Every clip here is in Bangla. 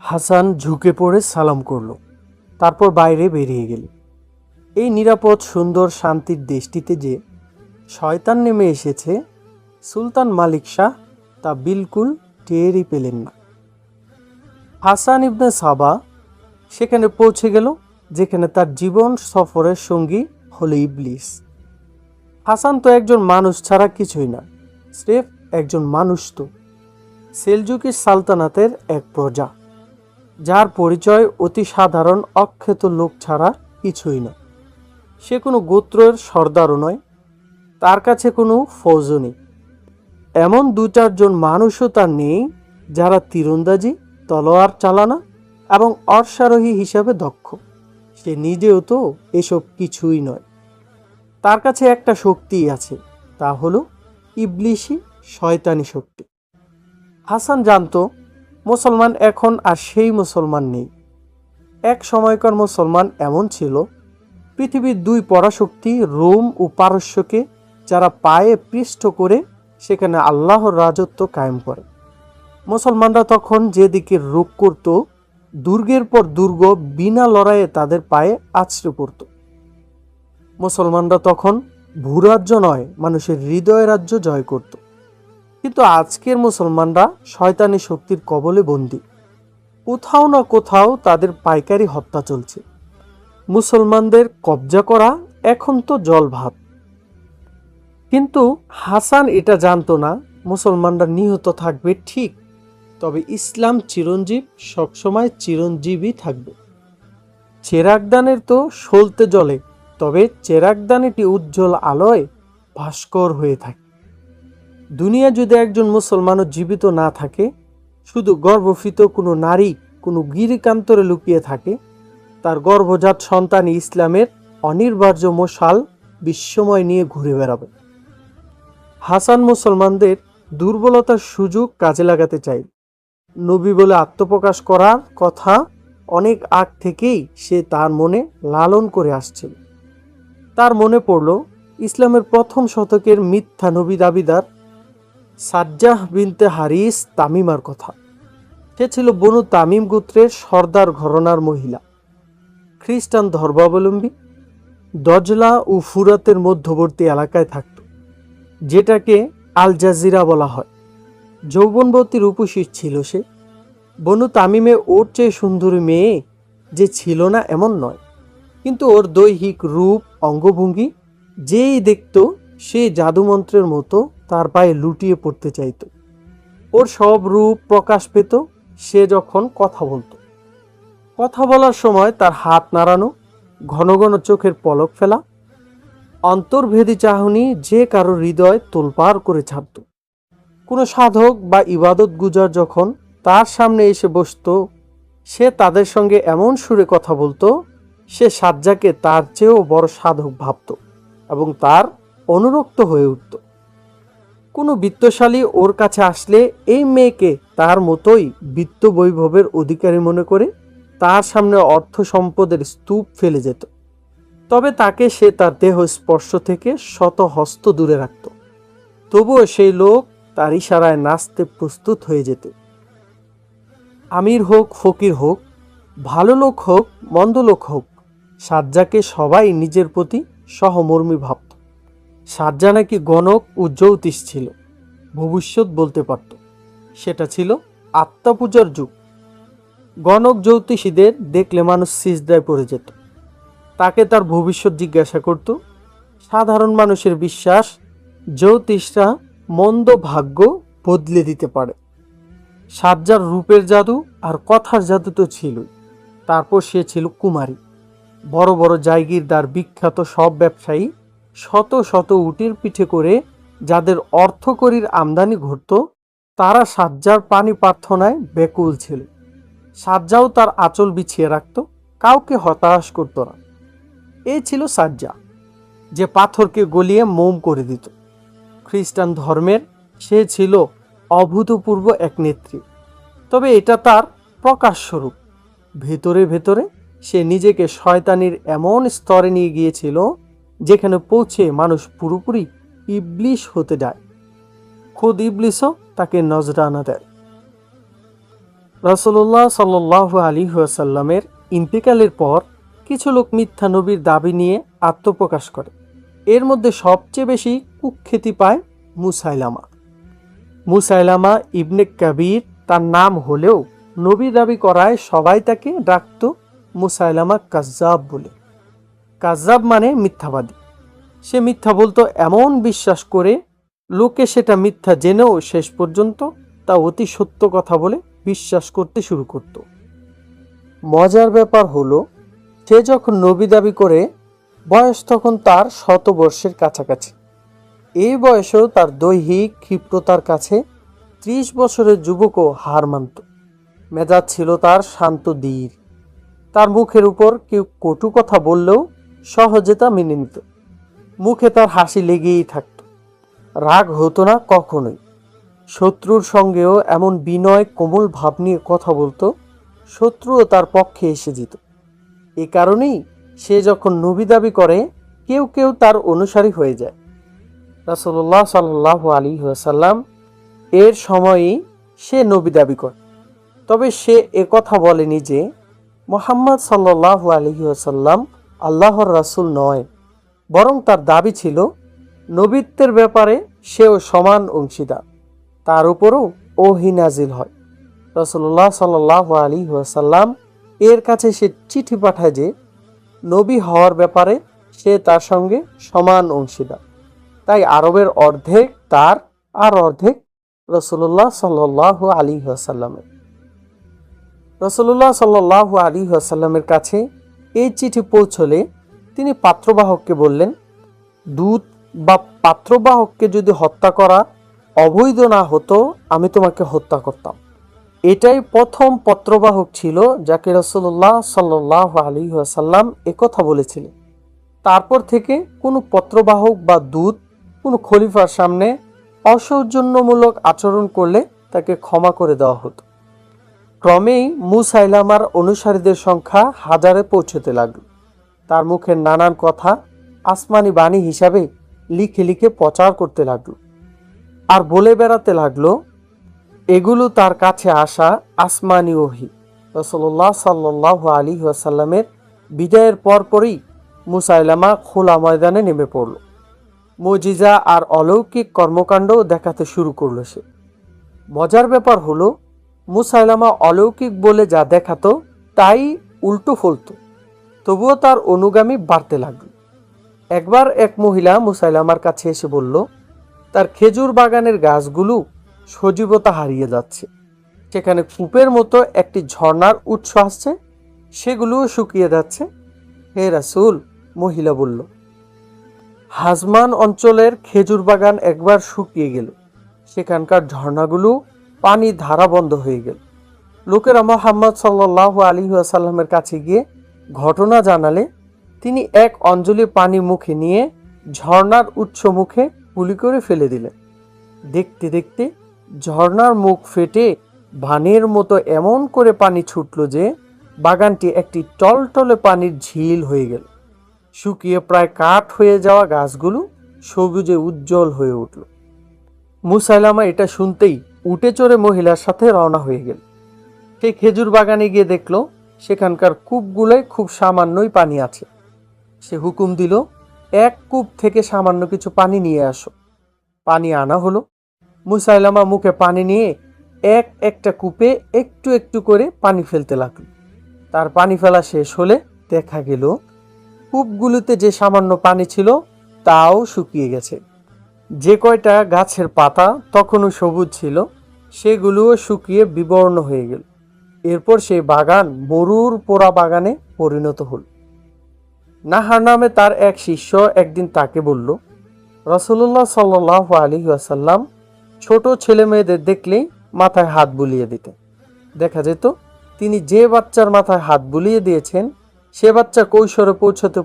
হাসান ঝুঁকে পড়ে সালাম করল, তারপর বাইরে বেরিয়ে গেল। এই নিরাপদ সুন্দর শান্তির দেশটিতে যে শয়তান নেমে এসেছে, সুলতান মালিক শাহ তা বিলকুল টেরই পেলেন না। হাসান ইবনে সাবা সেখানে পৌঁছে গেল যেখানে তার জীবন সফরের সঙ্গী হলো ইবলিস। হাসান তো একজন মানুষ ছাড়া কিছুই না, স্রেফ একজন মানুষ, তো সেলজুকি সালতানাতের এক প্রজা, যার পরিচয় অতি সাধারণ অখ্যাত লোক ছাড়া কিছুই না। সে কোনো গোত্রের সর্দারও নয়, তার কাছে কোনো ফৌজও নেই। এমন দু চারজন মানুষও তার নেই যারা তীরন্দাজি, তলোয়ার চালানা এবং অশ্বারোহী হিসাবে দক্ষ। সে নিজেও তো এসব কিছুই নয়। তার কাছে একটা শক্তিই আছে, তা হলো ইবলিশি শয়তানি শক্তি। হাসান জানতো মুসলমান এখন আর সেই মুসলমান নেই। এক সময়কার মুসলমান এমন ছিল, পৃথিবীর দুই পরাশক্তি রোম ও পারস্যকে যারা পায়ে পৃষ্ঠ করে সেখানে আল্লাহর রাজত্ব কায়েম করে। মুসলমানরা তখন যেদিকে রোগ করত, দুর্গের পর দুর্গ বিনা লড়াইয়ে তাদের পায়ে আছড়ে পড়ত। মুসলমানরা তখন ভূরাজ্য নয়, মানুষের হৃদয় রাজ্য জয় করত। কিন্তু আজকের মুসলমানরা শয়তানি শক্তির কবলে বন্দী। কোথাও না কোথাও তাদের পাইকারি হত্যা চলছে। মুসলমানদের কবজা করা এখন তো জল ভাত। কিন্তু হাসান এটা জানতো না, মুসলমানরা নিহত থাকবে ঠিক, তবে ইসলাম চিরঞ্জীব সবসময় চিরঞ্জীবই থাকবে। চেরাগদানের তো সলতে জ্বলে, তবে চেরাগদানিটি উজ্জ্বল আলোয় ভাস্কর হয়ে থাকে। দুনিয়া যদি একজন মুসলমানও জীবিত না থাকে, শুধু গর্ভস্থিত কোনো নারী কোনো গিরিকান্তরে লুকিয়ে থাকে, তার গর্ভজাত সন্তান ইসলামের অনিবার্য মশাল বিশ্বময় নিয়ে ঘুরে বেড়াবে। হাসান মুসলমানদের দুর্বলতার সুযোগ কাজে লাগাতে চাই। নবী বলে আত্মপ্রকাশ করার কথা অনেক আগ থেকেই সে তার মনে লালন করে আসছিল। তার মনে পড়ল ইসলামের প্রথম শতকের মিথ্যা নবী দাবিদার সাজ্জাহ বিনতে হারিস তামিমার কথা। সে ছিল বনু তামিম গোত্রের সর্দার ঘরানার মহিলা, খ্রিস্টান ধর্মাবলম্বী, দজলা ও ফুরাতের মধ্যবর্তী এলাকায় থাকত, যেটাকে আল জাজিরা বলা হয়। যৌবনবতী রূপসী ছিল সে। বনু তামিমে ওর চেয়ে সুন্দরী মেয়ে যে ছিল না এমন নয়, কিন্তু ওর দৈহিক রূপ, অঙ্গভঙ্গি যেই দেখত সে জাদুমন্ত্রের মতো তার পায়ে লুটিয়ে পড়তে চাইত। ওর সব রূপ প্রকাশ পেত সে যখন কথা বলতো। কথা বলার সময় তার হাত নাড়ানো, ঘন ঘন চোখের পলক ফেলা, অন্তর্ভেদী চাহনি যে কারো হৃদয় তোলপাড় করে ছাড়ত। কোনো সাধক বা ইবাদত গুজার যখন তার সামনে এসে বসত, সে তাদের সঙ্গে এমন সুরে কথা বলতো, সে সাজ্জাকে তার চেয়েও বড় সাধক ভাবত এবং তার অনুরক্ত হয়ে উঠত। কোনো বিত্তশালী ওর কাছে আসলে এই মেয়েকে তার মতোই বিত্ত বৈভবের অধিকারী মনে করে তার সামনে অর্থ সম্পদের স্তূপ ফেলে যেত। তবে তাকে সে তার দেহ স্পর্শ থেকে শত হস্ত দূরে রাখত। তবুও সেই লোক তার ইশারায় নাচতে প্রস্তুত হয়ে যেত। আমির হোক, ফকির হোক, ভালো লোক হোক, মন্দ লোক হোক, সাজ্জাকে সবাই নিজের প্রতি সহমর্মী ভাবত। সাজ্জা নাকি গণক ও জ্যোতিষ ছিল, ভবিষ্যৎ বলতে পারত। সেটা ছিল আত্মাপূজার যুগ। গণক জ্যোতিষীদের দেখলে মানুষ সিজদায় পড়ে যেত। তাকে তার ভবিষ্যৎ জিজ্ঞাসা করত। সাধারণ মানুষের বিশ্বাস জ্যোতিষরা মন্দ ভাগ্য বদলে দিতে পারে। সাজ্জার রূপের জাদু আর কথার জাদু তো ছিলই। তারপর সে ছিল কুমারী। বড় বড় জায়গিরদার, বিখ্যাত সব ব্যবসায়ী শত শত উটের পিঠে করে যাদের অর্থকরীর আমদানি ঘটত, তারা সাজ্জার পানি প্রার্থনায় ব্যাকুল ছিল। সাজ্জাও তার আঁচল বিছিয়ে রাখত, কাউকে হতাশ করত না। এই ছিল সাজ্জা, যে পাথরকে গলিয়ে মোম করে দিত। খ্রিস্টান ধর্মের সে ছিল অভূতপূর্ব এক নেত্রী। তবে এটা তার প্রকাশস্বরূপ। ভেতরে ভেতরে সে নিজেকে শয়তানির এমন স্তরে নিয়ে গিয়েছিল যেখানে পৌঁছে মানুষ পুরোপুরি ইবলিশ হতে যায়। খোদ ইবলিশও তাকে নজরানা দেয়। রাসূলুল্লাহ সাল্লাল্লাহু আলাইহি ওয়াসাল্লামের ইন্তেকালের পর কিছু লোক মিথ্যা নবীর দাবি নিয়ে আত্মপ্রকাশ করে। এর মধ্যে সবচেয়ে বেশি কুখ্যাতি পায় মুসাইলামা। মুসাইলামা ইবনে কাবির তার নাম হলেও নবী দাবি করায় সবাই তাকে ডাকত মুসাইলামা কাজ্জাব বলে। কাজ্জাব মানে মিথ্যাবাদী। সে মিথ্যা বলতো এমন বিশ্বাস করে লোকে সেটা মিথ্যা জেনেও শেষ পর্যন্ত তা অতি সত্য কথা বলে বিশ্বাস করতে শুরু করত। মজার ব্যাপার হলো, সে যখন নবী দাবি করে বয়স তখন তার 100 বর্ষের কাছাকাছি। এই বয়সেও তার দৈহিক ক্ষিপ্রতার কাছে 30 বছরের যুবকও হার মানত। মেজাজ ছিল তার শান্ত ধীর। তার মুখের উপর কেউ কটু কথা বললেও সহজে তা মেনে নিত। মুখে তার হাসি লেগেই থাকত, রাগ হতো না কখনোই। শত্রুর সঙ্গেও এমন বিনয় কোমল ভাব নিয়ে কথা বলতো, শত্রুও তার পক্ষে এসে যেত। এ কারণেই সে যখন নবী দাবি করে কেউ কেউ তার অনুসারী হয়ে যায়। রাসূলুল্লাহ সাল্লাল্লাহু আলাইহি ওয়াসাল্লাম এর সময়েই সে নবী দাবি করে। তবে সে কথা বলেনি যে মুহাম্মদ সাল্লাল্লাহু আলাইহি ওয়াসাল্লাম আল্লাহর রাসূল নয়, বরং তার দাবি ছিল নবীত্বের ব্যাপারে সেও সমান অংশীদার, তার উপরও ওহী নাজিল হয়। রাসূলুল্লাহ সাল্লাল্লাহু আলাইহি ওয়াসাল্লাম এর কাছে সে চিঠি পাঠায় যে নবী হওয়ার ব্যাপারে সে তার সঙ্গে সমান অংশীদার। তাই আরবের অর্ধেক তার আর অর্ধেক রাসূলুল্লাহ সাল্লাল্লাহু আলাইহি ওয়াসাল্লামের। রাসূলুল্লাহ সাল্লাল্লাহু আলাইহি ওয়াসাল্লামের কাছে এই চিঠি পৌঁছলে তিনি পাত্রবাহককে বললেন, দূত বা পাত্রবাহককে যদি হত্যা করা অবৈধ না হতো আমি তোমাকে হত্যা করতাম। এটাই প্রথম পত্রবাহক ছিল যাকে রাসূলুল্লাহ সাল্লাল্লাহু আলাইহি ওয়াসাল্লাম একথা বলেছিলেন। তারপর থেকে কোনো পত্রবাহক বা দূত কোনো খলিফার সামনে অসৌজন্যমূলক আচরণ করলে তাকে ক্ষমা করে দেওয়া হতো। ক্রমেই মুসাইলামার অনুসারীদের সংখ্যা হাজারে পৌঁছতে লাগল। তার মুখের নানান কথা আসমানি বাণী হিসাবে লিখে লিখে প্রচার করতে লাগলো আর বলে বেড়াতে লাগলো এগুলো তার কাছে আসা আসমানি ওহী। রাসূলুল্লাহ সাল্লাল্লাহু আলাইহি ওয়াসাল্লামের বিদায়ের পরপরই মুসাইলামা খোলা ময়দানে নেমে পড়ল। মুজিজা আর অলৌকিক কর্মকাণ্ড দেখাতে শুরু করলো সে। মজার ব্যাপার হলো, মুসাইলামা অলৌকিক বলে যা দেখাতো তাই উল্টো ফলতো, তবুও তার অনুগামী বাড়তে লাগল। একবার এক মহিলা মুসাইলামার কাছে এসে বলল, তার খেজুর বাগানের গাছগুলো সজীবতা হারিয়ে যাচ্ছে, সেখানে কূপের মতো একটি ঝর্ণার উৎস আসছে, সেগুলোও শুকিয়ে যাচ্ছে। হে রাসূল, মহিলা বলল, হাজমান অঞ্চলের খেজুর বাগান একবার শুকিয়ে গেল, সেখানকার ঝর্ণাগুলো পানি ধারা বন্ধ হয়ে গেল। লোকেরা মুহাম্মদ সাল্লাল্লাহু আলাইহি ওয়াসাল্লামের কাছে গিয়ে ঘটনা জানালে তিনি এক অঞ্জলি পানি মুখে নিয়ে ঝর্ণার উৎস মুখে গুলি করে ফেলে দিলেন। দেখতে দেখতে ঝর্ণার মুখ ফেটে বানের মতো এমন করে পানি ছুটল যে বাগানটি একটি টলটলে পানির ঝিল হয়ে গেল। শুকিয়ে প্রায় কাঠ হয়ে যাওয়া গাছগুলো সবুজে উজ্জ্বল হয়ে উঠল। মুসাইলামা এটা শুনতেই উটে চড়ে মহিলার সাথে রওনা হয়ে গেল। সেই খেজুর বাগানে গিয়ে দেখল সেখানকার কূপগুলোয় খুব সামান্যই পানি আছে। সে হুকুম দিল, এক কূপ থেকে সামান্য কিছু পানি নিয়ে আসো। পানি আনা হলো। মুসাইলামা মুখে পানি নিয়ে একটা কূপে একটু একটু করে পানি ফেলতে লাগলো। তার পানি ফেলা শেষ হলে দেখা গেল কূপগুলোতে যে সামান্য পানি ছিল তাও শুকিয়ে গেছে। যে কয়টা গাছের পাতা তখনও সবুজ ছিল সেগুলোও শুকিয়ে বিবর্ণ হয়ে গেল। এরপর সেই বাগান মরুর পোড়া বাগানে পরিণত হল। নাহার নামে তার এক শিষ্য একদিন তাকে বলল, রাসূলুল্লাহ সাল্লাল্লাহু আলাইহি ওয়াসাল্লাম ছোট ছেলে মেয়েদের দেখলেই মাথায় হাত বুলিয়ে দিতেন। দেখা যেত তিনি যে বাচ্চার মাথায় হাত বুলিয়ে দিয়েছেন সে বাচ্চা কৈশোরে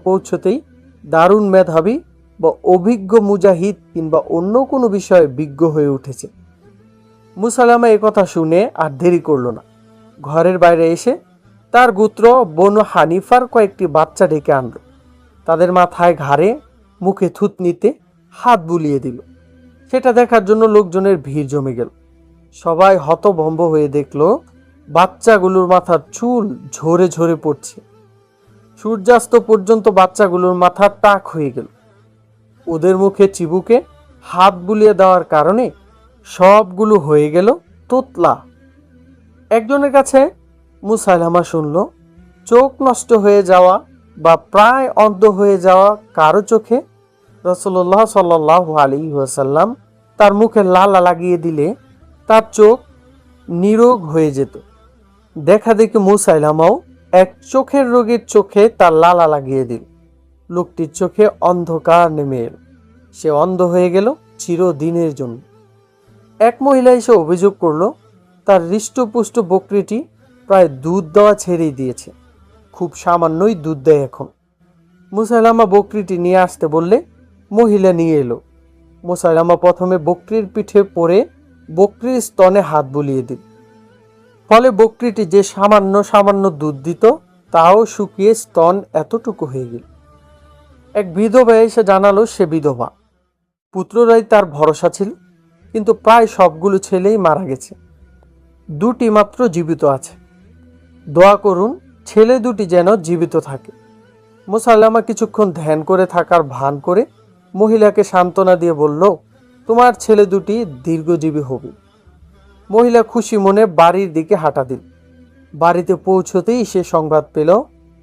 পৌঁছতেই দারুণ মেধাবী বা অভিজ্ঞ মুজাহিদ কিংবা অন্য কোনো বিষয়ে বিজ্ঞ হয়ে উঠেছে। মুসাইলামা কথা শুনে আর দেরি করল না। ঘরের বাইরে এসে তার গোত্র বনু হানিফার কয়েকটি বাচ্চা ডেকে আনল। তাদের মাথায়, ঘাড়ে, মুখে থুতনিতে হাত বুলিয়ে দিল। সেটা দেখার জন্য লোকজনের ভিড় জমে গেল। সবাই হতভম্ব হয়ে দেখল বাচ্চাগুলোর মাথার চুল ঝরে ঝরে পড়ছে। সূর্যাস্ত পর্যন্ত বাচ্চাগুলোর মাথা টাক হয়ে গেল। ওদের মুখে চিবুকে হাত বুলিয়ে দেওয়ার কারণে সবগুলো হয়ে গেল তোতলা। একজনের কাছে মুসাইলামা শুনল, চোখ নষ্ট হয়ে যাওয়া বা প্রায় অন্ধ হয়ে যাওয়া কারো চোখে রাসূলুল্লাহ সাল্লাল্লাহু আলাইহি ওয়াসাল্লাম তার মুখে লালা লাগিয়ে দিলে তার চোখ নিরোগ হয়ে যেত। দেখা দেখি মুসাইলামাও এক চোখের রোগীর চোখে তার লালা লাগিয়ে দিল। লোকটির চোখে অন্ধকার নেমে এল। সে অন্ধ হয়ে গেল চিরদিনের জন্য। এক মহিলা এসে অভিযোগ করলো, তার হৃষ্টপুষ্ট বকরিটি প্রায় দুধ দেওয়া ছেড়েই দিয়েছে, খুব সামান্যই দুধ দেয় এখন। মুসাইলামা বকরিটি নিয়ে আসতে বললে মহিলা নিয়ে এলো। মুসাইলামা প্রথমে বকরির পিঠে পড়ে বকরির স্তনে হাত বুলিয়ে দিল। ফলে বকরিটি যে সামান্য সামান্য দুধ দিত তাও শুকিয়ে স্তন এতটুকু হয়ে গেল। এক বিধবা এসে জানালো সে বিধবা, পুত্ররাই তার ভরসা ছিল, কিন্তু প্রায় সবগুলো ছেলেই মারা গেছে, দুটি মাত্র জীবিত আছে। দোয়া করুন ছেলে দুটি যেন জীবিত থাকে। মুসাইলামা কিছুক্ষণ ধ্যান করে থাকার ভান করে মহিলাকে সান্ত্বনা দিয়ে বলল, তোমার ছেলে দুটি দীর্ঘজীবী হবে। মহিলা খুশি মনে বাড়ির দিকে হাঁটা দিল। বাড়িতে পৌঁছতেই সে সংবাদ পেল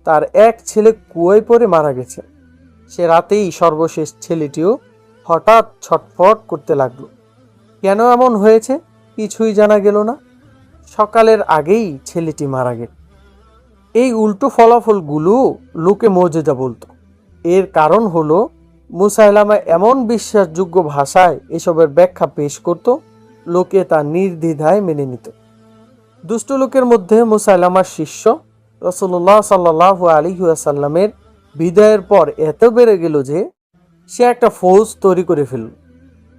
তার এক ছেলে কুয়োয় পড়ে মারা গেছে। সে রাতেই সর্বশেষ ছেলেটিও হঠাৎ ছটফট করতে লাগলো। কেন এমন হয়েছে কিছুই জানা গেল না। সকালের আগেই ছেলেটি মারা গেল। এই উল্টো ফলাফলগুলো লোকে মজেদা বলতো। এর কারণ হলো মুসাইলামা এমন বিশ্বাসযোগ্য ভাষায় এসবের ব্যাখ্যা পেশ করত, লোকে তা নির্দ্বিধায় মেনে নিত। দুষ্ট লোকের মধ্যে মুসাইলামার শিষ্য রাসূলুল্লাহ সাল্লাল্লাহু আলাইহি ওয়াসাল্লামের বিদায়ের পর এত বেড়ে গেল যে সে একটা ফৌজ তৈরি করে ফেলল।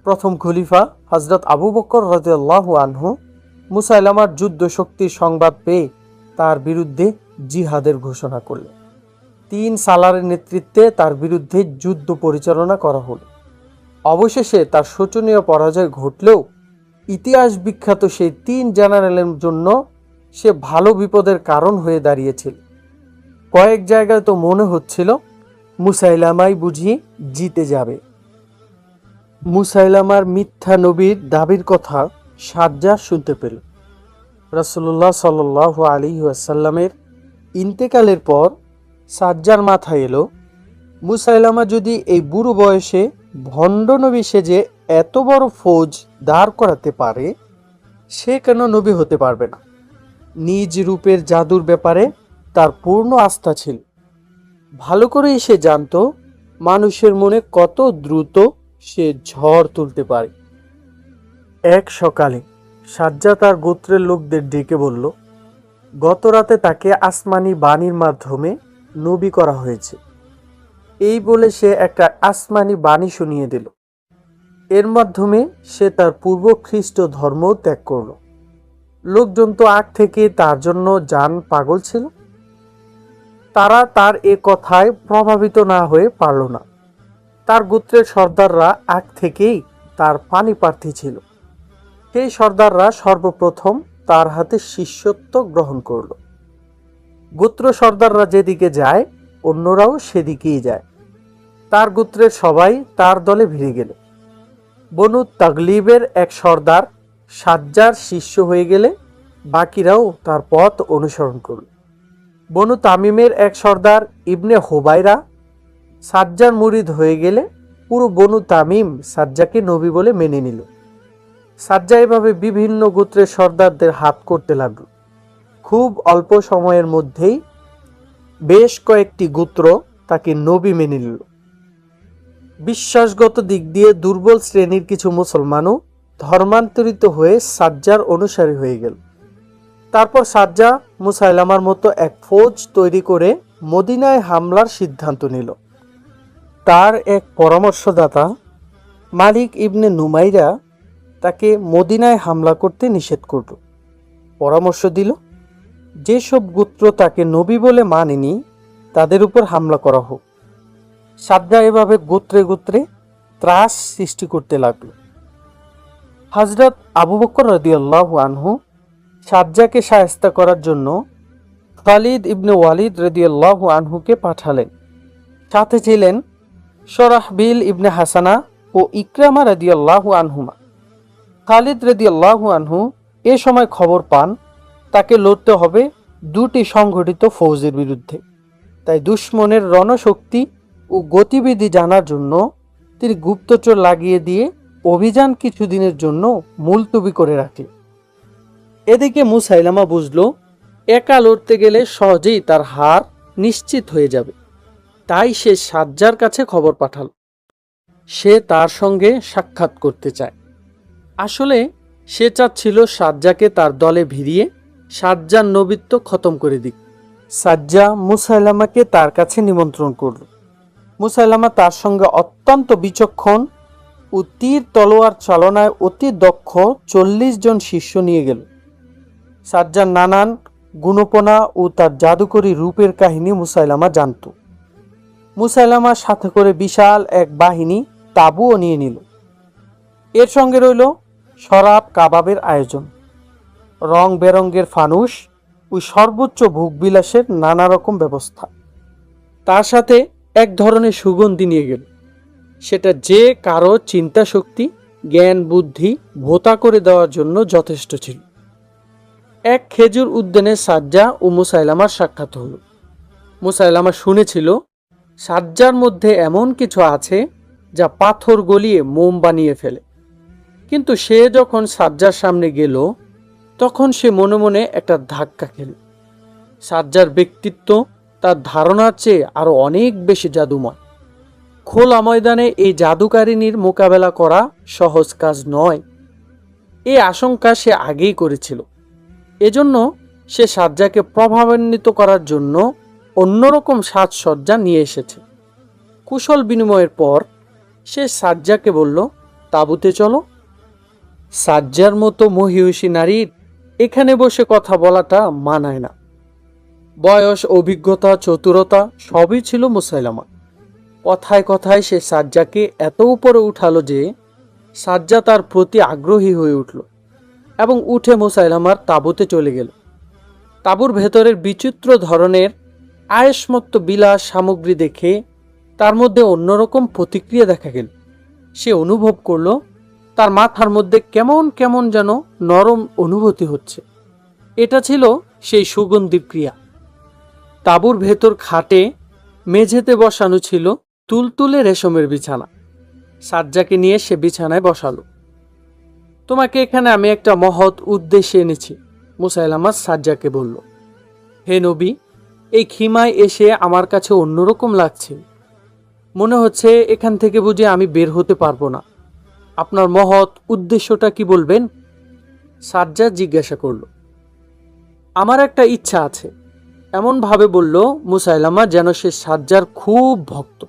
প্রথম খলিফা হযরত আবু বকর রাদিয়াল্লাহু আনহু মুসাইলামার যুদ্ধ শক্তির সংবাদ পেয়ে তার বিরুদ্ধে জিহাদের ঘোষণা করলেন। 3 সালারের নেতৃত্বে তার বিরুদ্ধে যুদ্ধ পরিচালনা করা হলো। অবশেষে তার শোচনীয় পরাজয় ঘটলেও ইতিহাস বিখ্যাত সেই 3 জেনারেলের জন্য সে ভালো বিপদের কারণ হয়ে দাঁড়িয়েছিল। কয়েক জায়গায় তো মনে হচ্ছিল মুসাইলামাই বুঝি জিতে যাবে। মুসাইলামার মিথ্যা নবীর দাবির কথা সাজ্জার শুনতে পেল। রাসূলুল্লাহ সাল্লাল্লাহু আলাইহি ওয়াসাল্লামের ইন্তেকালের পর সাজ্জার মাথায় এলো, মুসাইলামা যদি এই বুড়ো বয়সে ভণ্ড নবী সেজে এত বড় ফৌজ দাঁড় করাতে পারে, সে কেন নবী হতে পারবে না? নিজ রূপের জাদুর ব্যাপারে তার পূর্ণ আস্থা ছিল। ভালো করেই সে জানত মানুষের মনে কত দ্রুত সে ঝড় তুলতে পারে। এক সকালে সাজ্জা তার গোত্রের লোকদের ডেকে বলল, গত রাতে তাকে আসমানি বাণীর মাধ্যমে নবী করা হয়েছে। এই বলে সে একটা আসমানি বাণী শুনিয়ে দিল। এর মাধ্যমে সে তার পূর্ব খ্রিস্ট ধর্ম ত্যাগ করল। লোকজন তো আগ থেকে তার জন্য জান পাগল ছিল। তারা তার এ কথায় প্রভাবিত না হয়ে পারল না। তার গোত্রের সর্দাররা আগ থেকেই তার পাণিপ্রার্থী ছিল। সেই সর্দাররা সর্বপ্রথম তার হাতে শিষ্যত্ব গ্রহণ করল। গোত্র সর্দাররা যেদিকে যায় অন্যরাও সেদিকেই যায়। তার গোত্রের সবাই তার দলে ভিড়ে গেল। বনু তাগলিবের এক সর্দার সাজ্জার শিষ্য হয়ে গেলে বাকিরাও তার পথ অনুসরণ করল। বনু তামিমের এক সর্দার ইবনে হুবাইরা সাজ্জার মুরিদ হয়ে গেলে পুরো বনু তামিম সাজ্জাকে নবী বলে মেনে নিল। সাজ্জা এভাবে বিভিন্ন গোত্রের সর্দারদের হাত করতে লাগল। খুব অল্প সময়ের মধ্যেই বেশ কয়েকটি গোত্র তাকে নবী মেনে নিল। বিশ্বাসগত দিক দিয়ে দুর্বল শ্রেণীর কিছু মুসলমানও ধর্মান্তরিত হয়ে সাজ্জার অনুসারী হয়ে গেল। তারপর সাজ্জা মুসাইলামার মতো এক ফৌজ তৈরি করে মদিনায় হামলার সিদ্ধান্ত নিল। তার এক পরামর্শদাতা মালিক ইবনে নুমাইরা তাকে মদিনায় হামলা করতে নিষেধ করল। পরামর্শ দিল, যেসব গোত্র তাকে নবী বলে মানেনি তাদের উপর হামলা করা হোক। সাজ্জা এভাবে গোত্রে গোত্রে ত্রাস সৃষ্টি করতে লাগল। হযরত আবু বকর রাদিয়াল্লাহু আনহু সাজ্জাকে শায়েস্তা করার জন্য খালিদ ইবনে ওয়ালিদ রাদিয়াল্লাহু আনহুকে পাঠালেন। সাথে ছিলেন শরাহবিল ইবনে হাসানা ও ইকরামা রাদিয়াল্লাহু আনহুমা। খালিদ রাদিয়াল্লাহু আনহু এ সময় খবর পান তাকে লড়তে হবে দুটি সংগঠিত ফৌজের বিরুদ্ধে। তাই দুশমনের রণশক্তি ও গতিবিধি জানার জন্য তিনি গুপ্তচর লাগিয়ে দিয়ে অভিযান কিছুদিনের জন্য মুলতবি করে রাখলেন। এদিকে মুসাইলামা বুঝল একা লড়তে গেলে সহজেই তার হার নিশ্চিত হয়ে যাবে। তাই সে সাজ্জার কাছে খবর পাঠাল সে তার সঙ্গে সাক্ষাৎ করতে চায়। আসলে সে চাচ্ছিল সাজ্জাকে তার দলে ভিড়িয়ে সাজ্জার নবিত্ব খতম করে দিক। সাজ্জা মুসাইলামাকে তার কাছে নিমন্ত্রণ করল। মুসাইলামা তার সঙ্গে অত্যন্ত বিচক্ষণ ও তীর তলোয়ার চালনায় অতি দক্ষ 40 জন শিষ্য নিয়ে গেল। সাজ্জার নানান গুণপনা ও তার জাদুকরী রূপের কাহিনী মুসাইলামা জানত। মুসাইলামার সাথে করে বিশাল এক বাহিনী তাঁবুও নিয়ে নিল। এর সঙ্গে রইল শরাব কাবাবের আয়োজন, রং বেরঙ্গের ফানুস ও সর্বোচ্চ ভোগবিলাসের নানা রকম ব্যবস্থা। তার সাথে এক ধরনের সুগন্ধি নিয়ে গেল, সেটা যে কারো চিন্তা শক্তি জ্ঞান বুদ্ধি ভোতা করে দেওয়ার জন্য যথেষ্ট ছিল। এক খেজুর উদ্যানে সাজ্জা ও মুসাইলামার সাক্ষাৎ হল। মুসাইলামা শুনেছিল সাজ্জার মধ্যে এমন কিছু আছে যা পাথর গলিয়ে মোম বানিয়ে ফেলে। কিন্তু সে যখন সাজ্জার সামনে গেল তখন সে মনে মনে একটা ধাক্কা খেল। সাজ্জার ব্যক্তিত্ব তার ধারণার চেয়ে আরো অনেক বেশি জাদুময়। খোলা ময়দানে এই জাদুকারিনীর মোকাবেলা করা সহজ কাজ নয়, এই আশঙ্কা সে আগেই করেছিল। এজন্য সে সাজ্জাকে প্রভাবান্বিত করার জন্য অন্যরকম সাজসজ্জা নিয়ে এসেছে। কুশল বিনিময়ের পর সে সাজ্জাকে বলল, তাঁবুতে চলো। সাজ্জার মতো মহিষী নারীর এখানে বসে কথা বলাটা মানায় না। বয়স অভিজ্ঞতা চতুরতা সবই ছিল মুসাইলামা। কথায় কথায় সে সাজ্জাকে এত উপরে উঠালো যে সাজ্জা তার প্রতি আগ্রহী হয়ে উঠল এবং উঠে মুসাইলামার তাঁবুতে চলে গেল। তাঁবুর ভেতরের বিচিত্র ধরনের আয়েশমত্ত বিলাস সামগ্রী দেখে তার মধ্যে অন্যরকম প্রতিক্রিয়া দেখা গেল। সে অনুভব করল তার মাথার মধ্যে কেমন কেমন যেন নরম অনুভূতি হচ্ছে। এটা ছিল সেই সুগন্ধির ক্রিয়া। তাঁবুর ভেতর খাটে মেঝেতে বসানো ছিল তুলতুলে রেশমের বিছানা। সাজ্জাকে নিয়ে সে বিছানায় বসালো। তোমাকে এখানে আমি একটা মহৎ উদ্দেশ্যে এনেছি, মুসাইলামা সাজ্জাকে বলল। হে নবী, এই খিমায় এসে আমার কাছে অন্যরকম লাগছে। মনে হচ্ছে এখান থেকে বুঝে আমি বের হতে পারবো না। আপনার মহৎ উদ্দেশ্যটা কি বলবেন? সাজ্জা জিজ্ঞাসা করল। আমার একটা ইচ্ছা আছে, এমনভাবে বলল মুসাইলামা যেন সে সাজ্জার খুব ভক্ত।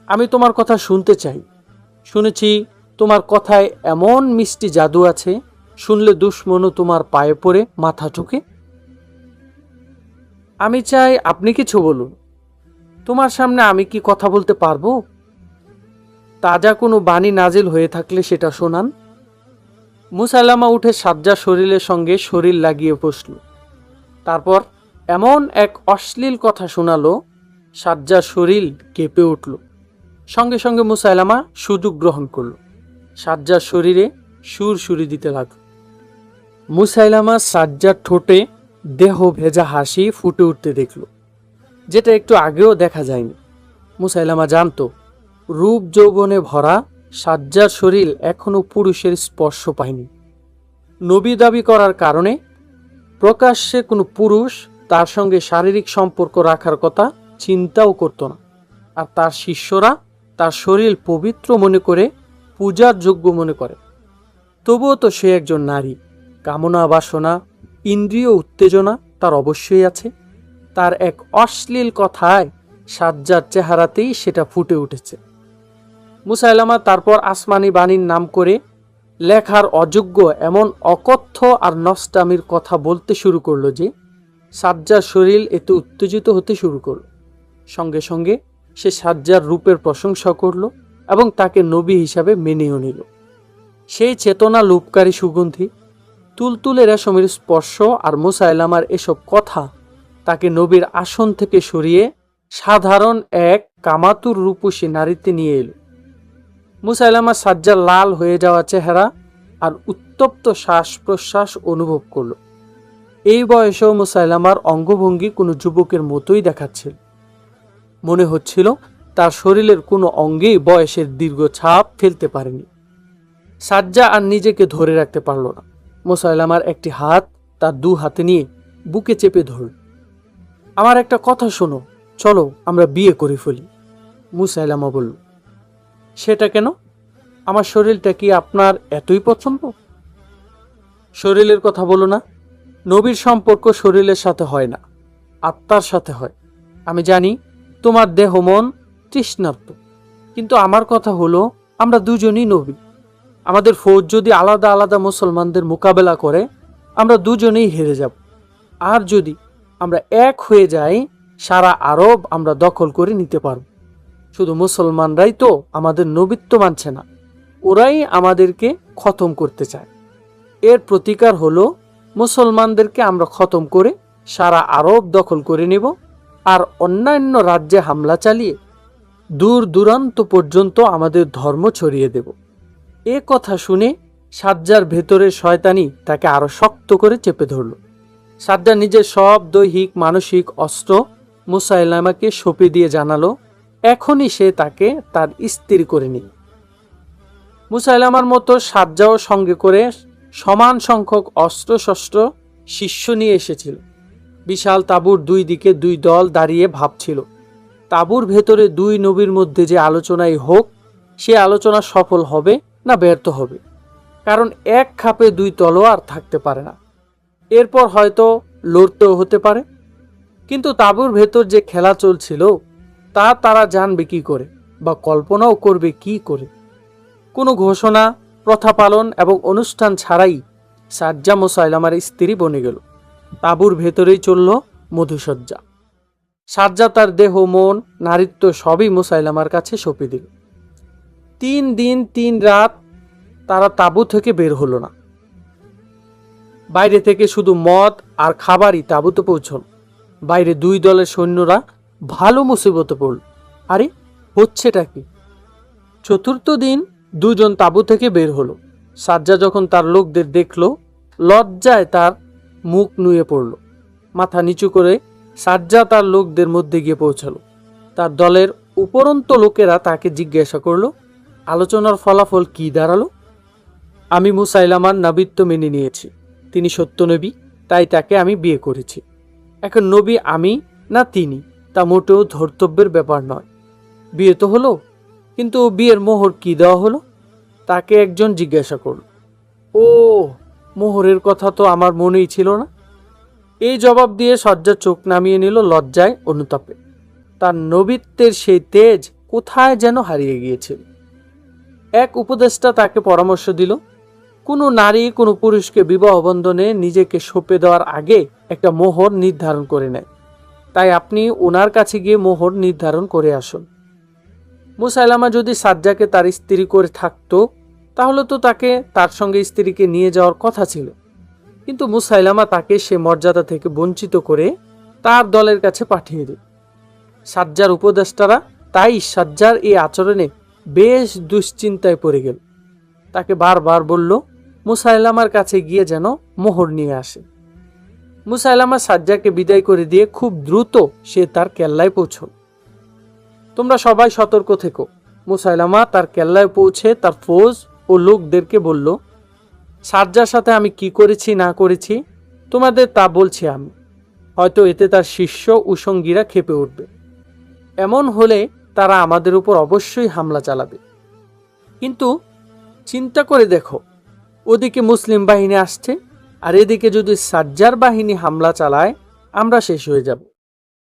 আমি তোমার কথা শুনতে চাই। শুনেছি তোমার কথায় এমন মিষ্টি জাদু আছে, শুনলে দুশমনও তোমার পায়ে পড়ে মাথা ঠুকে। আমি চাই আপনি কিছু বলুন। তোমার সামনে আমি কি কথা বলতে পারবো? তাজা কোনো বাণী নাজিল হয়ে থাকলে সেটা শোনান। মুসাইলামা উঠে সাজ্জার শরীরের সঙ্গে শরীর লাগিয়ে বসল। তারপর এমন এক অশ্লীল কথা শোনালো, সাজ্জার শরীর কেঁপে উঠল। সঙ্গে সঙ্গে মুসাইলামা সুযোগ গ্রহণ করল। সাজ্জার শরীরে সুরসুরি দিতে লাগল। মুসাইলামা সাজ্জার ঠোঁটে দেহ ভেজা হাসি ফুটে উঠতে দেখল, যেটা একটু আগেও দেখা যায়নি। মুসাইলামা জানত রূপ যৌবনে ভরা সাজ্জার শরীর এখনো পুরুষের স্পর্শ পায়নি। নবী দাবি করার কারণে প্রকাশ্যে কোনো পুরুষ তার সঙ্গে শারীরিক সম্পর্ক রাখার কথা চিন্তাও করত না। আর তার শিষ্যরা তার শরীর পবিত্র মনে করে পূজার যোগ্য মনে করে। তবুও তো সে একজন নারী। কামনা বাসনা ইন্দ্রিয় উত্তেজনা তার অবশ্যই আছে। তার এক অশ্লীল কথায় সাজ্জার চেহারাতেই সেটা ফুটে উঠেছে। মুসাইলামা তারপর আসমানি বাণীর নাম করে লেখার অযোগ্য এমন অকথ্য আর নষ্টামির কথা বলতে শুরু করলো যে সাজ্জার শরীর এতে উত্তেজিত হতে শুরু করল। সঙ্গে সঙ্গে সে সাজ্জার রূপের প্রশংসা করল এবং তাকে নবী হিসাবে মেনেও নিল। সেই চেতনা লোপকারী সুগন্ধি তুলতুলে রেশমের স্পর্শ আর মুসাইলামার এসব কথা তাকে নবীর আসন থেকে সরিয়ে সাধারণ এক কামাতুর রূপসী নারীতে নিয়ে এলো। মুসাইলামা সাজ্জার লাল হয়ে যাওয়া চেহারা আর উত্তপ্ত শ্বাস প্রশ্বাস অনুভব করল। এই বয়সেও মুসাইলামার অঙ্গভঙ্গি কোনো যুবকের মতোই দেখাচ্ছিল। মনে হচ্ছিল তার শরীরের কোনো অঙ্গেই বয়সের দীর্ঘ ছাপ ফেলতে পারেনি। সাজ্জা আর নিজেকে ধরে রাখতে পারল না। মুসাইলামার একটি হাত তার দু হাতে নিয়ে বুকে চেপে ধরল। আমার একটা কথা শোনো, চলো আমরা বিয়ে করে ফেলি, মুসাইলামা বলল। সেটা কেন? আমার শরীরটা কি আপনার এতই পছন্দ? শরীরের কথা বলো না। নবীর সম্পর্ক শরীরের সাথে হয় না, আত্মার সাথে হয়। আমি জানি তোমার দেহ মন তৃষ্ণার্ত, কিন্তু আমার কথা হলো আমরা দুজনই নবী। আমাদের ফৌজ যদি আলাদা আলাদা মুসলমানদের মোকাবেলা করে আমরা দুজনেই হেরে যাব। আর যদি আমরা এক হয়ে যাই সারা আরব আমরা দখল করে নিতে পারব। শুধু মুসলমানরাই তো আমাদের নবীত্ব মানছে না, ওরাই আমাদেরকে খতম করতে চায়। এর প্রতিকার হলো মুসলমানদেরকে আমরা খতম করে সারা আরব দখল করে নেব আর অন্যান্য রাজ্যে হামলা চালিয়ে দূর দূরান্ত পর্যন্ত আমাদের ধর্ম ছড়িয়ে দেব। এ কথা শুনে সাজ্জার ভেতরের শয়তানি তাকে আরো শক্ত করে চেপে ধরল। সাজ্জা নিজের সব দৈহিক মানসিক অস্ত্র মুসাইলামাকে সঁপে দিয়ে জানালো এখনই সে তাকে তার স্ত্রী করে নিল। মুসাইলামার মতো সাজ্জাও সঙ্গে করে সমান সংখ্যক অস্ত্রশস্ত্র শিষ্য নিয়ে এসেছিল। বিশাল তাঁবুর দুই দিকে দুই দল দাঁড়িয়ে ভাবছিল তাঁবুর ভেতরে দুই নবীর মধ্যে যে আলোচনাই হোক সে আলোচনা সফল হবে না ব্যর্থ হবে, কারণ এক খাপে দুই তলোয়ার থাকতে পারে না। এরপর হয়তো লড়তেও হতে পারে, কিন্তু তাঁবুর ভেতর যে খেলা চলছিল তা তারা জানবে কি করে বা কল্পনাও করবে কি করে। কোনো ঘোষণা, প্রথা পালন এবং অনুষ্ঠান ছাড়াই সাজ্জা মুসাইলামার স্ত্রী বনে গেল। তাঁবুর ভেতরেই চলল মধুসজ্জা। সাজ্জা তার দেহ মন নারীত্ব সবই মুসাইলামার কাছে সঁপে দিল। 3 দিন 3 রাত তারা তাঁবু থেকে বের হলো না। বাইরে থেকে শুধু মদ আর খাবারই তাঁবুতে পৌঁছল। বাইরে দুই দলের সৈন্যরা ভালো মুসিবতে পড়ল। আরে হচ্ছেটা কি? 4র্থ দিন দুজন তাঁবু থেকে বের হলো। সাজ্জা যখন তার লোকদের দেখল লজ্জায় তার মুখ নুয়ে পড়ল। মাথা নিচু করে সাজ্জা তার লোকদের মধ্যে গিয়ে পৌঁছালো। তার দলের উপরন্ত লোকেরা তাকে জিজ্ঞাসা করলো আলোচনার ফলাফল কি দাঁড়ালো? আমি মুসাইলামার নবীত্ব মেনে নিয়েছি, তিনি সত্য নবী, তাই তাকে আমি বিয়ে করেছি। এখন নবী আমি না তিনি তা মোটেও ধর্তব্যের ব্যাপার নয়। বিয়ে তো হলো, কিন্তু বিয়ের মোহর কি দেওয়া হলো? তাকে একজন জিজ্ঞাসা করল। ও, মোহরের কথা তো আমার মনেই ছিল না। এই জবাব দিয়ে সজ্জা চোখ নামিয়ে নিল লজ্জায় অনুতাপে। তার নবীত্বের সেই তেজ কোথায় যেন হারিয়ে গিয়েছিল। এক উপদেষ্টা তাকে পরামর্শ দিল, কোনো নারী কোনো পুরুষকে বিবাহ বন্ধনে নিজেকে সঁপে দেওয়ার আগে একটা মোহর নির্ধারণ করে নেয়। তাই আপনি ওনার কাছে গিয়ে মোহর নির্ধারণ করে আসুন। মুসাইলামা যদি সাজ্জাকে তার স্ত্রী করে থাকতো তাহলে তো তাকে তার সঙ্গে স্ত্রীকে নিয়ে যাওয়ার কথা ছিল, কিন্তু মুসাইলামা তাকে সে মর্যাদা থেকে বঞ্চিত করে তার দলের কাছে পাঠিয়ে দিল। সাজ্জার উপদেষ্টারা তাই সাজ্জার এই আচরণে বেশ দুশ্চিন্তায় পড়ে গেল। তাকে বারবার বলল মুসাইলামার কাছে গিয়ে যেন মোহর নিয়ে আসে। মুসাইলামা সাজ্জাকে বিদায় করে দিয়ে খুব দ্রুত সে তার কেল্লায় পৌঁছল। তোমরা সবাই সতর্ক থেকো। মুসাইলামা তার কেল্লায় পৌঁছে তার ফৌজ ও লোকদেরকে বলল, সাজ্জার সাথে আমি কি করেছি না করেছি তোমাদের তা বলছি আমি। হয়তো এতে তার শিষ্য ও সঙ্গীরা ক্ষেপে উঠবে। এমন হলে তারা আমাদের উপর অবশ্যই হামলা চালাবে। কিন্তু চিন্তা করে দেখো, ওদিকে মুসলিম বাহিনী আসছে আর এদিকে যদি সাজ্জার বাহিনী হামলা চালায় আমরা শেষ হয়ে যাব।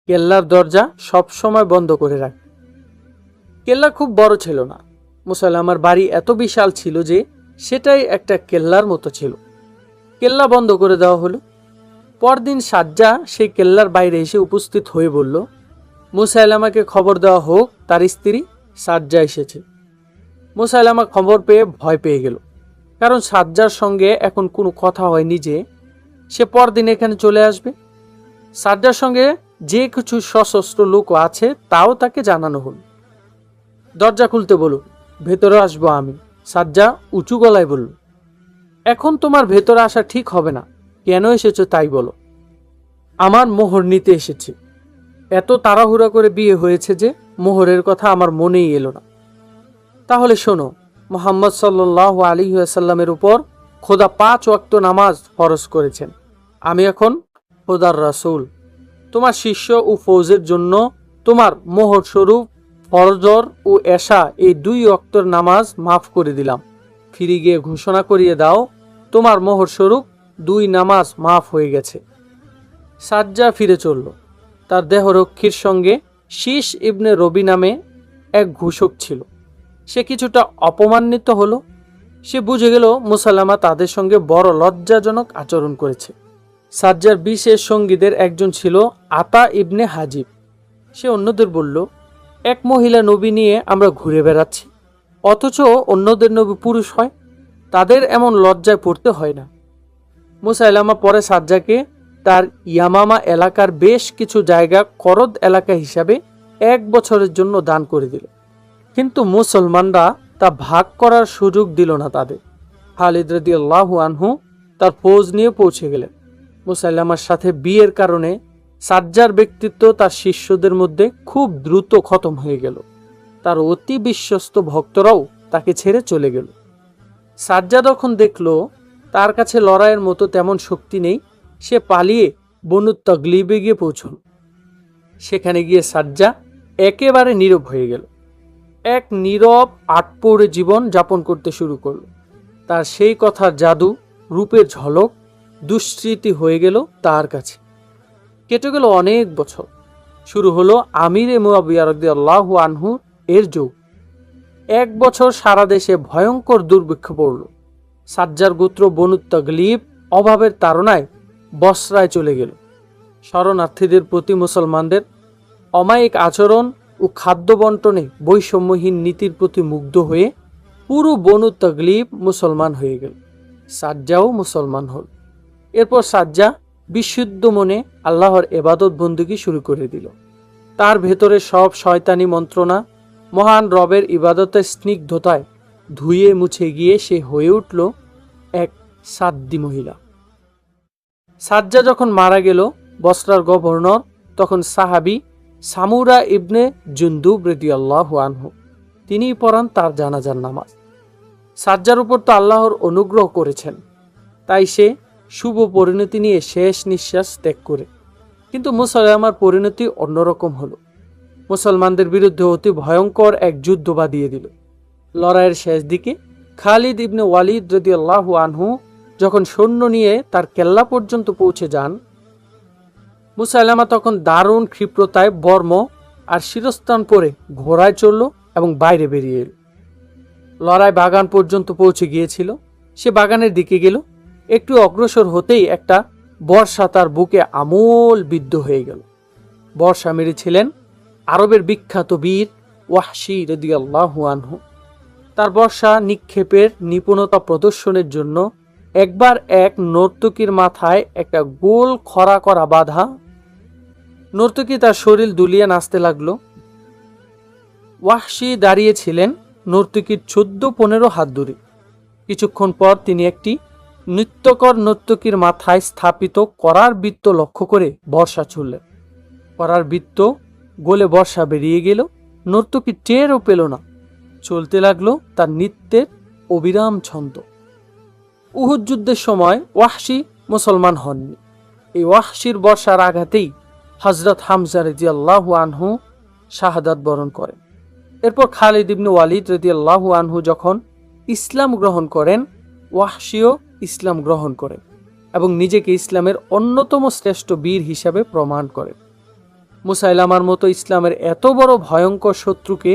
কেল্লার দরজা সব সময় বন্ধ করে রাখ। কেল্লা খুব বড় ছিল না। মুসাইলামার বাড়ি এত বিশাল ছিল যে সেটাই একটা কেল্লার মতো ছিল। কেল্লা বন্ধ করে দেওয়া হলো। পরদিন সাজ্জা সেই কেল্লার বাইরে এসে উপস্থিত হয়ে বলল, মুসাইলামাকে খবর দেওয়া হোক তার স্ত্রী সাজ্জা এসেছে। মুসাইলামা খবর পেয়ে ভয় পেয়ে গেল কারণ সাজ্জার সঙ্গে এখন কোনো কথা হয়নি যে সে পরদিন এখানে চলে আসবে। সাজ্জার সঙ্গে যে কিছু সশস্ত্র লোক আছে তাও তাকে জানানো হল। দরজা খুলতে বলুন, ভেতরে আসবো আমি। সাজ্জা উঁচু গলায় বলল, এখন তোমার ভেতরে আসা ঠিক হবে না। কেন এসেছো তাই বলো। আমার মোহর নিতে এসেছি। এত তাড়াহুড়া করে বিয়ে হয়েছে যে মোহরের কথা আমার মনেই এলো না। তাহলে শোনো, মুহাম্মদ সাল্লাল্লাহু আলাইহি ওয়াসাল্লামের উপর খোদা 5 ওয়াক্ত নামাজ ফরজ করেছেন। আমি এখন খোদার রাসূল। তোমার শিষ্য ও ফৌজের জন্য তোমার মোহর স্বরূপ ফরজর ও এশা এই 2 ওয়াক্তের নামাজ মাফ করে দিলাম। ফিরে গিয়ে ঘোষণা করিয়ে দাও, তোমার মোহর স্বরূপ 2 নামাজ মাফ হয়ে গেছে। সাজ্জা ফিরে চলল। তার দেহরক্ষীর সঙ্গে শীশ ইবনে রবি নামে এক ঘোষক ছিল। সে কিছুটা অপমানিত হলো। সে বুঝে গেল মুসাল্লামা তাদের সঙ্গে বড় লজ্জাজনক আচরণ করেছে। সাজ্জার বিশেষ সঙ্গীদের একজন ছিল আতা ইবনে হাজিব। সে অন্যদের বলল, এক মহিলা নবী নিয়ে আমরা ঘুরে বেড়াচ্ছি, অথচ অন্যদের নবী পুরুষ হয়। তাদের এমন লজ্জায় পড়তে হয় না। মুসাইলামা পরে সাজ্জাকে তার ইয়ামামা এলাকার বেশ কিছু জায়গা করদ এলাকা হিসাবে 1 বছরের জন্য দান করে দিল। কিন্তু মুসলমানরা তা ভাগ করার সুযোগ দিল না তাদের। খালিদ রাদিয়াল্লাহু আনহু তার ফৌজ নিয়ে পৌঁছে গেলেন। মুসাইলামার সাথে বিয়ের কারণে সাজ্জার ব্যক্তিত্ব তার শিষ্যদের মধ্যে খুব দ্রুত খতম হয়ে গেল। তার অতি বিশ্বস্ত ভক্তরাও তাকে ছেড়ে চলে গেল। সাজ্জা যখন দেখল তার কাছে লড়াইয়ের মতো তেমন শক্তি নেই, সে পালিয়ে বনু তগলিবে গিয়ে পৌঁছল। সেখানে গিয়ে সাজ্জা একেবারে নীরব হয়ে গেল। এক নীরব আটপৌরে জীবন যাপন করতে শুরু করল। তার সেই কথার জাদু, রূপের ঝলক দুঃস্মৃতি হয়ে গেল তার কাছে। কেটে গেল অনেক বছর। শুরু হলো আমিরে মুআবিয়া রাদিয়াল্লাহু আনহু এর যুগ। 1 বছর সারা দেশে ভয়ঙ্কর দুর্ভিক্ষ পড়ল। সাজ্জার গোত্র বনু তগলিব অভাবের তাড়নায় বসরায় চলে গেল। শরণার্থীদের প্রতি মুসলমানদের অমায়িক আচরণ ও খাদ্য বন্টনে বৈষম্যহীন নীতির প্রতি মুগ্ধ হয়ে পুরো বনু তগলিব মুসলমান হয়ে গেল। সাজ্জাও মুসলমান হল। এরপর সাজ্জা বিশুদ্ধ মনে আল্লাহর ইবাদত বন্দেগী শুরু করে দিল। তার ভেতরে সব শয়তানি মন্ত্রণা মহান রবের ইবাদতের স্নিগ্ধতায় ধুয়ে মুছে গিয়ে সে হয়ে উঠল এক সাদ্দী মহিলা। সাজ্জা যখন মারা গেল, বসরার গভর্নর তখন সাহাবী সামুরা ইবনে জুনদুব রাদিয়াল্লাহু আনহু, তিনিই পড়ান তার জানাজার নামাজ। সাজ্জার উপর তো আল্লাহর অনুগ্রহ করেছেন, তাই সে শুভ পরিণতি নিয়ে শেষ নিঃশ্বাস ত্যাগ করে। কিন্তু মুসাইলামার পরিণতি অন্যরকম হলো। মুসলমানদের বিরুদ্ধে অতি ভয়ঙ্কর এক যুদ্ধ বাঁধিয়ে দিল। লড়াইয়ের শেষ দিকে খালিদ ইবনে ওয়ালিদ রাদিয়াল্লাহু আনহু যখন সৈন্য নিয়ে তার কেল্লা পর্যন্ত পৌঁছে যান, মুসাইলামা তখন দারুণ ক্ষিপ্রতায় বর্ম আর শিরস্ত্রাণ পরে ঘোড়ায় চলল এবং বাইরে বেরিয়ে এল। লড়াই বাগান পর্যন্ত পৌঁছে গিয়েছিল। সে বাগানের দিকে গেল। একটু অগ্রসর হতেই একটা বর্ষা তার বুকে আমূল বিদ্ধ হয়ে গেল। বর্ষা মেরেছিলেন আরবের বিখ্যাত বীর ওয়াহশী রাদিয়াল্লাহু আনহু। তার বর্ষা নিক্ষেপের নিপুণতা প্রদর্শনের জন্য একবার এক নর্তকীর মাথায় একটা গোল খরা করা বাঁধা। নর্তকী তার শরীর দুলিয়ে নাচতে লাগলো। ওয়াহশী দাঁড়িয়েছিলেন নর্তকীর 14-15 হাত দূরে। কিছুক্ষণ পর তিনি একটি নৃত্যকর নর্তকীর মাথায় স্থাপিত করার বৃত্ত লক্ষ্য করে বর্ষা ছুড়লেন। করার বৃত্ত গোলে বর্ষা বেরিয়ে গেল। নর্তকী টেরও পেল না। চলতে লাগলো তার নৃত্যের অবিরাম ছন্দ। উহুদ যুদ্ধের সময় ওয়াহশী মুসলমান হননি। এই ওয়াহশীর বর্ষার আঘাতেই হযরত হামজা রাদিয়াল্লাহু আনহু শাহাদাত বরণ করেন। এরপর খালিদ ইবনে ওয়ালিদ রাদিয়াল্লাহু আনহু যখন ইসলাম গ্রহণ করেন, ওয়াহশীও ইসলাম গ্রহণ করেন এবং নিজেকে ইসলামের অন্যতম শ্রেষ্ঠ বীর হিসাবে প্রমাণ করেন। মুসাইলামার মতো ইসলামের এত বড় ভয়ঙ্কর শত্রুকে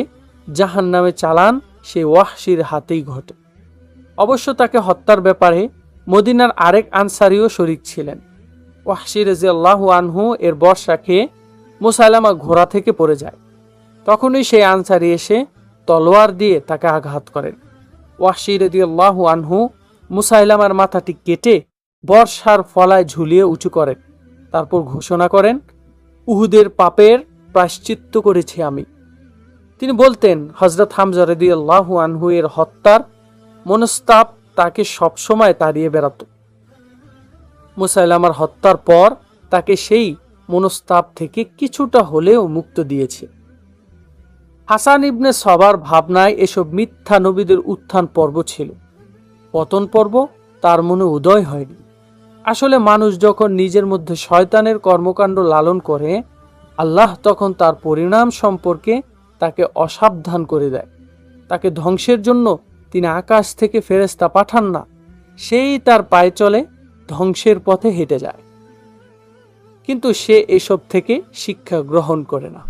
জাহান্নামে চালান সেই ওয়াহশীর হাতেই ঘটে। অবশ্য তাকে হত্যার ব্যাপারে মদিনার আরেক আনসারীও শরীক ছিলেন। ওয়াহশী রাদিয়াল্লাহু আনহু এর বর্ষা খেয়ে মুসাইলামা ঘোড়া থেকে পড়ে যায়। তখনই সেই আনসারী এসে তলোয়ার দিয়ে তাকে আঘাত করেন। ওয়াহশী রাদিয়াল্লাহু আনহু মুসাইলামার মাথাটি কেটে বর্ষার ফলায় ঝুলিয়ে উঁচু করেন। তারপর ঘোষণা করেন, উহুদের পাপের প্রায়শ্চিত্ত করেছি আমি। তিনি বলতেন, হযরত হামজা রাদিয়াল্লাহু আনহু এর হত্যার মনস্তাপ তাকে সবসময় তাড়িয়ে বেড়াত। মুসাইলামার হত্যার পর তাকে সেই মনস্তাপ থেকে কিছুটা হলেও মুক্ত দিয়েছে। হাসান ইবনে সবার ভাবনায় এসব মিথ্যা নবীদের উত্থান পর্ব ছিল, পতন পর্ব তার মনে উদয় হয়নি। আসলে মানুষ যখন নিজের মধ্যে শয়তানের কর্মকাণ্ড লালন করে, আল্লাহ তখন তার পরিণাম সম্পর্কে তাকে অসাবধান করে দেয়। তাকে ধ্বংসের জন্য তিনি আকাশ থেকে ফেরেশতা পাঠান না, সেই তার পায়ে চলে ধ্বংসের পথে হেঁটে যায়। কিন্তু সে এসব থেকে শিক্ষা গ্রহণ করে না।